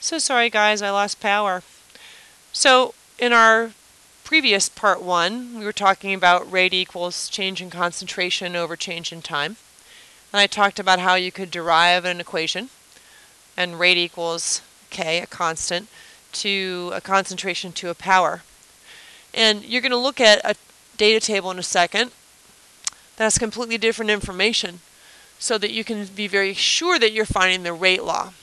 So sorry guys, I lost power. So in our previous part 1, we were talking about rate equals change in concentration over change in time. And I talked about how you could derive an equation, and rate equals K, a constant, to a concentration to a power. And you're going to look at a data table in a second that has completely different information so that you can be very sure that you're finding the rate law.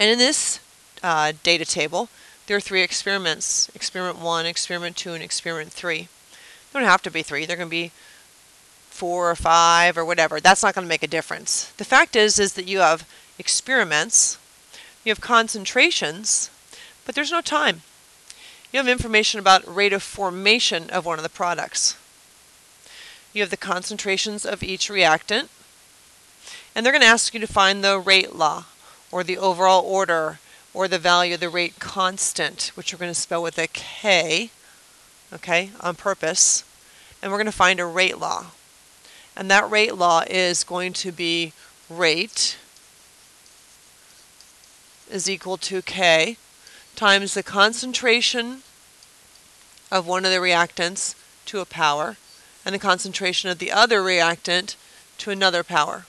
And in this data table, there are 3 experiments: experiment 1, experiment 2, and experiment 3. They don't have to be 3. They're going to be 4 or 5 or whatever. That's not going to make a difference. The fact is that you have experiments, you have concentrations, but there's no time. You have information about rate of formation of one of the products. You have the concentrations of each reactant, and they're going to ask you to find the rate law, or the overall order, or the value of the rate constant, which we're going to spell with a K, okay, on purpose. And we're going to find a rate law. And that rate law is going to be rate is equal to K times the concentration of one of the reactants to a power, and the concentration of the other reactant to another power.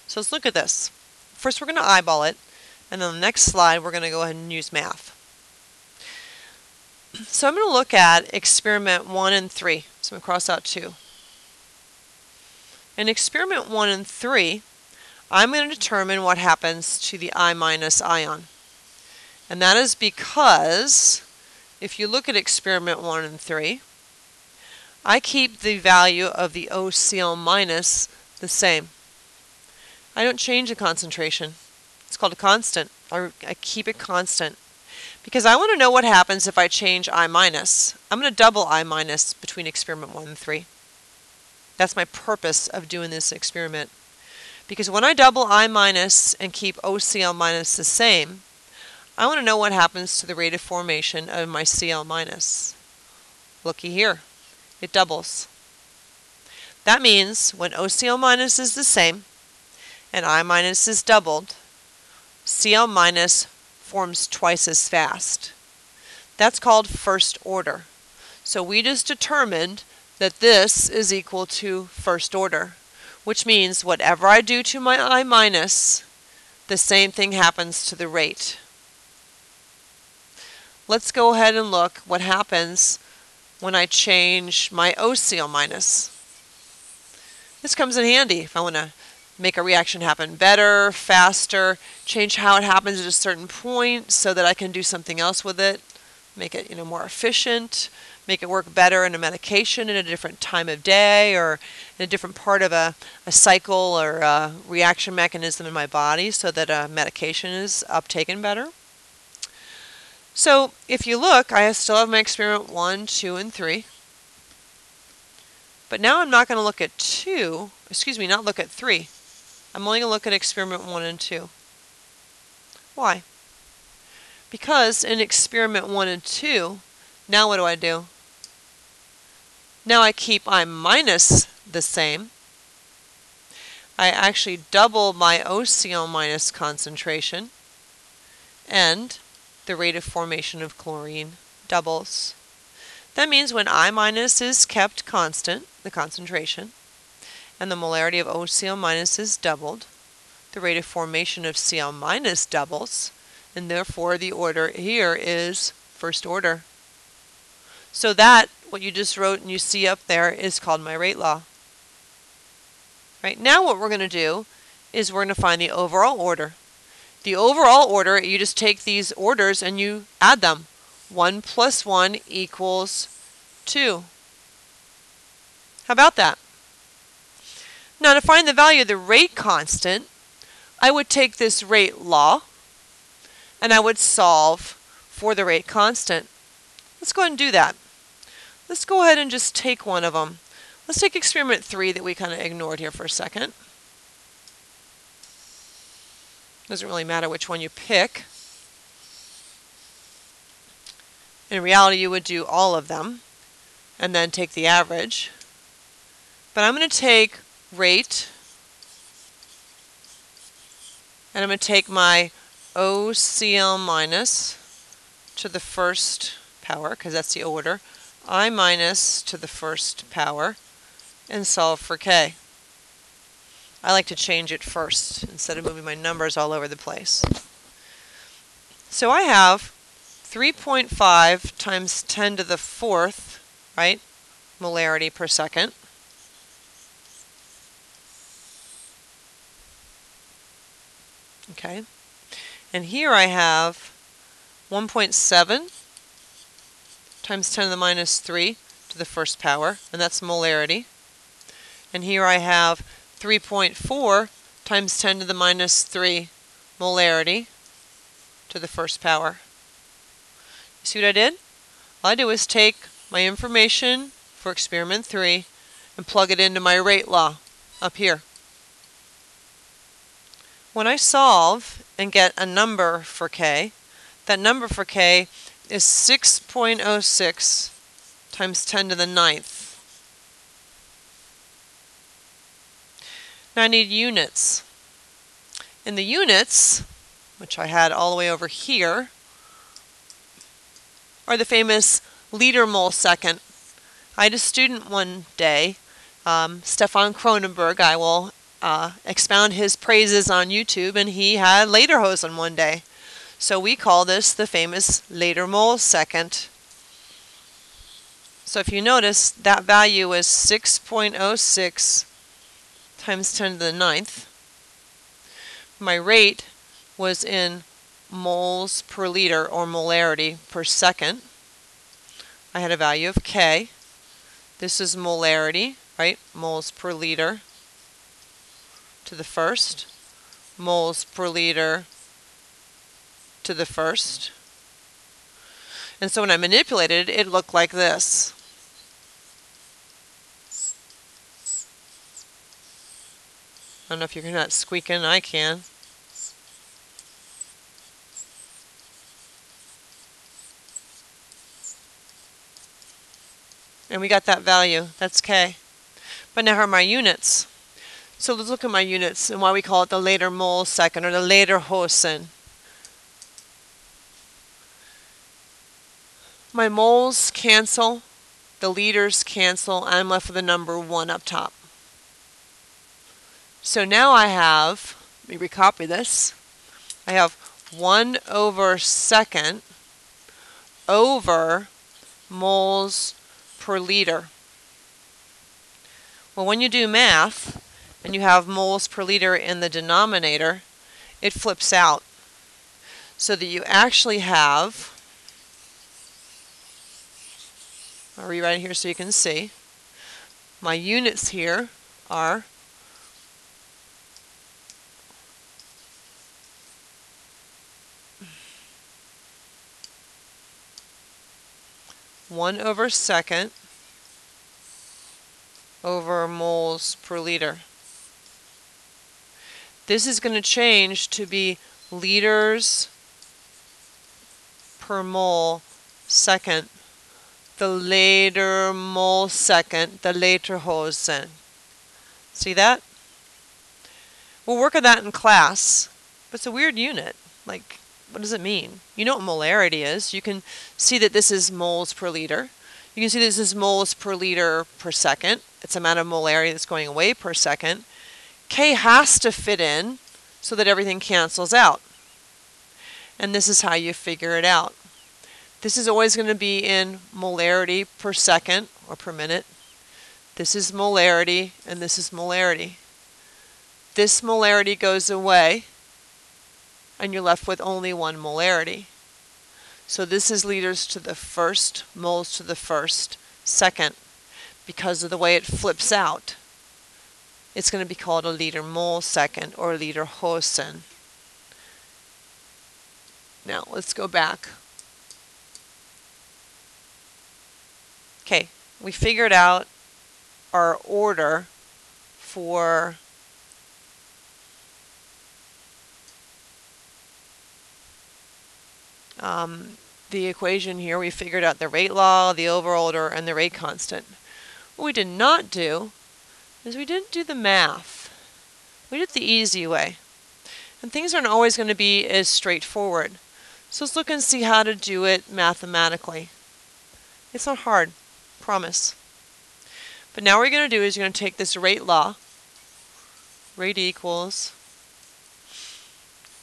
So let's look at this. First we're going to eyeball it, and on the next slide we're going to go ahead and use math. So I'm going to look at experiment 1 and 3. So I'm going to cross out 2. In experiment 1 and 3, I'm going to determine what happens to the I- ion. And that is because if you look at experiment 1 and 3, I keep the value of the OCl- the same. I don't change the concentration. It's called a constant. I keep it constant because I want to know what happens if I change I-. I'm going to double I- between experiment 1 and 3. That's my purpose of doing this experiment. Because when I double I- and keep OCl- the same, I want to know what happens to the rate of formation of my Cl-. Looky here. It doubles. That means when OCl- is the same and I- is doubled, Cl- forms twice as fast. That's called first order. So we just determined that this is equal to first order, which means whatever I do to my I-, the same thing happens to the rate. Let's go ahead and look what happens when I change my OCl-. This comes in handy if I want to make a reaction happen better, faster, change how it happens at a certain point so that I can do something else with it, make it more efficient, make it work better in a medication in a different time of day or in a different part of a cycle or a reaction mechanism in my body so that a medication is uptaken better. So if you look, I still have my experiment 1, 2, and 3. But now I'm not going to look at 3. I'm only going to look at experiment 1 and 2. Why? Because in experiment 1 and 2, now what do? Now I keep I- the same. I actually double my OCl- concentration, and the rate of formation of chlorine doubles. That means when I- is kept constant, the concentration, and the molarity of OCl- is doubled, the rate of formation of Cl- doubles, and therefore the order here is first order. So that, what you just wrote and you see up there, is called my rate law. Right, now what we're going to do is we're going to find the overall order. The overall order, you just take these orders and you add them. 1 plus 1 equals 2. How about that? Now to find the value of the rate constant, I would take this rate law and I would solve for the rate constant. Let's go ahead and do that. Let's go ahead and just take one of them. Let's take experiment 3 that we kind of ignored here for a second. Doesn't really matter which one you pick. In reality, you would do all of them and then take the average. But I'm going to take rate, and I'm going to take my OCl minus to the first power, because that's the order, I minus to the first power, and solve for K. I like to change it first instead of moving my numbers all over the place. So I have 3.5 times 10 to the fourth, right, molarity per second. Okay. And here I have 1.7 times 10 to the minus 3 to the first power, and that's molarity. And here I have 3.4 times 10 to the minus 3 molarity to the first power. You see what I did? All I did was take my information for experiment 3 and plug it into my rate law up here. When I solve and get a number for K, that number for K is 6.06 times 10 to the ninth. Now I need units. In the units, which I had all the way over here, are the famous liter mole second. I had a student one day, Stefan Cronenberg. I will expound his praises on YouTube, and he had lederhosen one day. So we call this the famous liter mole second. So if you notice, that value is 6.06 times 10 to the ninth. My rate was in moles per liter, or molarity per second. I had a value of K. This is molarity, right? Moles per liter to the first, moles per liter to the first. And so when I manipulated it, it looked like this. I don't know if you're not squeaking, I can. And we got that value, that's K. But now here are my units. So let's look at my units and why we call it the liter mole second, or the lederhosen. My moles cancel, the liters cancel, and I'm left with the number 1 up top. So now I have, let me recopy this, I have 1 over second over moles per liter. Well, when you do math and you have moles per liter in the denominator, it flips out so that you actually have, I'll rewrite it here so you can see, my units here are 1 over second over moles per liter. This is going to change to be liters per mole second. The liter mole second, the lederhosen. See that? We'll work on that in class, but it's a weird unit. Like, what does it mean? You know what molarity is. You can see that this is moles per liter. You can see this is moles per liter per second. It's the amount of molarity that's going away per second. K has to fit in so that everything cancels out. And this is how you figure it out. This is always going to be in molarity per second or per minute. This is molarity and this is molarity. This molarity goes away and you're left with only 1 molarity. So this is liters to the first, moles to the first, second. Because of the way it flips out, it's going to be called a liter mole second, or lederhosen. Now let's go back. Okay, we figured out our order for the equation here. We figured out the rate law, the overall order, and the rate constant. What we did not do is we didn't do the math. We did it the easy way. And things aren't always going to be as straightforward. So let's look and see how to do it mathematically. It's not hard, promise. But now what you're going to do is you're going to take this rate law, rate equals,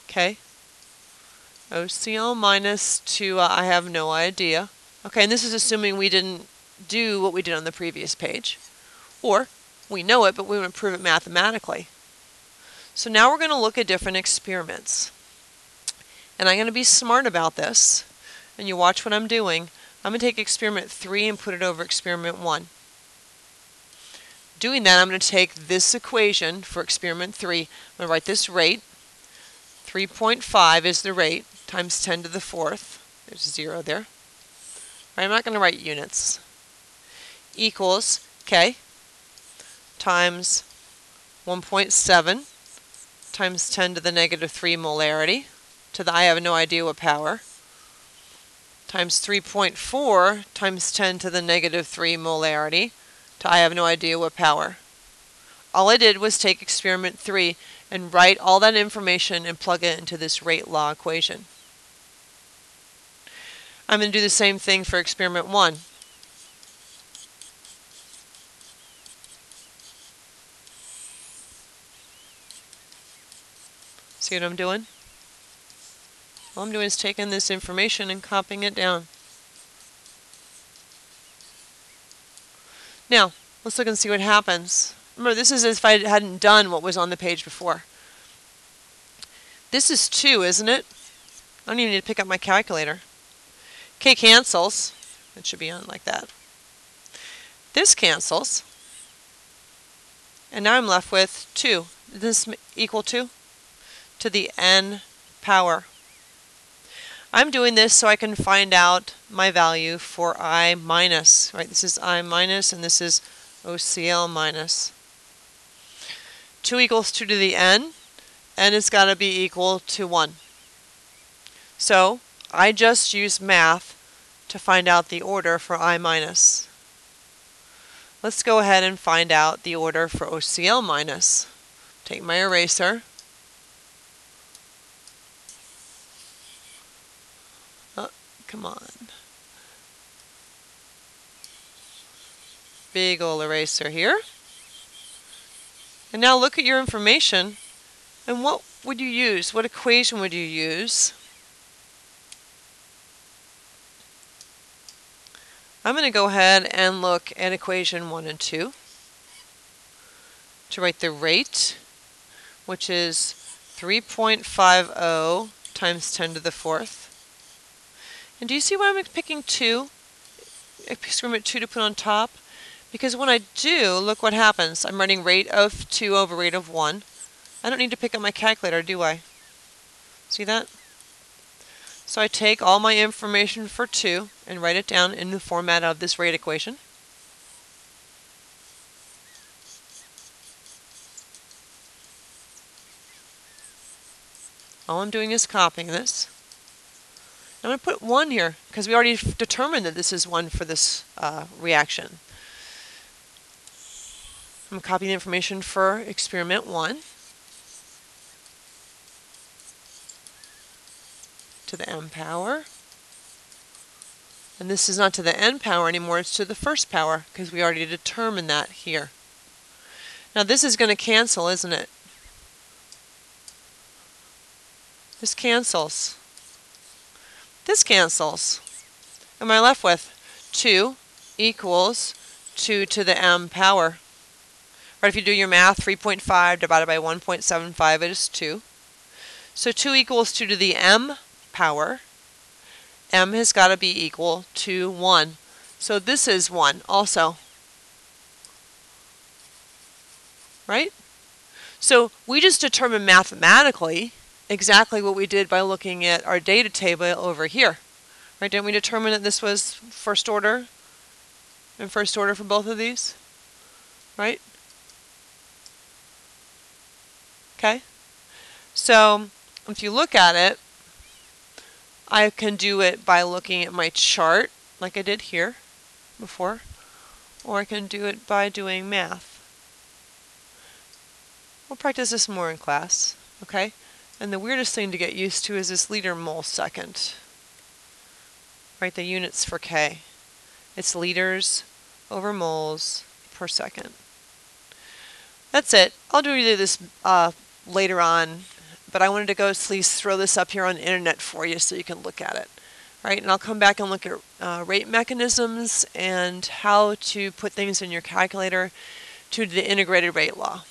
okay, OCL minus 2, I have no idea. Okay, and this is assuming we didn't do what we did on the previous page. Or, we know it, but we want to prove it mathematically. So now we're going to look at different experiments. And I'm going to be smart about this. And you watch what I'm doing. I'm going to take experiment 3 and put it over experiment 1. Doing that, I'm going to take this equation for experiment 3. I'm going to write this rate. 3.5 is the rate, times 10 to the 4th. There's 0 there. Right, I'm not going to write units. Equals, okay, times 1.7 times 10 to the negative 3 molarity, to the I have no idea what power, times 3.4 times 10 to the negative 3 molarity, to I have no idea what power. All I did was take experiment 3 and write all that information and plug it into this rate law equation. I'm going to do the same thing for experiment 1. See what I'm doing? All I'm doing is taking this information and copying it down. Now, let's look and see what happens. Remember, this is as if I hadn't done what was on the page before. This is 2, isn't it? I don't even need to pick up my calculator. K cancels. It should be on like that. This cancels. And now I'm left with 2. Does this equal 2? To the n power. I'm doing this so I can find out my value for I minus. Right? This is I minus and this is OCL minus. 2 equals 2 to the n, and it's got to be equal to 1. So I just use math to find out the order for I minus. Let's go ahead and find out the order for OCL minus. Take my eraser. Oh, come on. Big ol' eraser here. And now look at your information. And what would you use? What equation would you use? I'm going to go ahead and look at equation 1 and 2 to write the rate, which is 3.50 times 10 to the 4th. And do you see why I'm picking 2? Experiment 2 to put on top? Because when I do, look what happens. I'm writing rate of 2 over rate of 1. I don't need to pick up my calculator, do I? See that? So I take all my information for 2 and write it down in the format of this rate equation. All I'm doing is copying this. I'm going to put 1 here because we already determined that this is 1 for this reaction. I'm copying the information for experiment 1 to the m power. And this is not to the n power anymore, it's to the first power because we already determined that here. Now this is going to cancel, isn't it? This cancels. This cancels. What am I left with? 2 equals 2 to the m power. Right, if you do your math, 3.5 divided by 1.75 is 2. So 2 equals 2 to the m power. M has got to be equal to 1. So this is 1 also. Right? So we just determined mathematically exactly what we did by looking at our data table over here. Right? Didn't we determine that this was first order? And first order for both of these? Right? Okay? So if you look at it, I can do it by looking at my chart, like I did here before, or I can do it by doing math. We'll practice this more in class, okay? And the weirdest thing to get used to is this liter mole second. Right, the units for K. It's liters over moles per second. That's it. I'll do this later on, but I wanted to go at least throw this up here on the internet for you so you can look at it. Right, and I'll come back and look at rate mechanisms and how to put things in your calculator to the integrated rate law.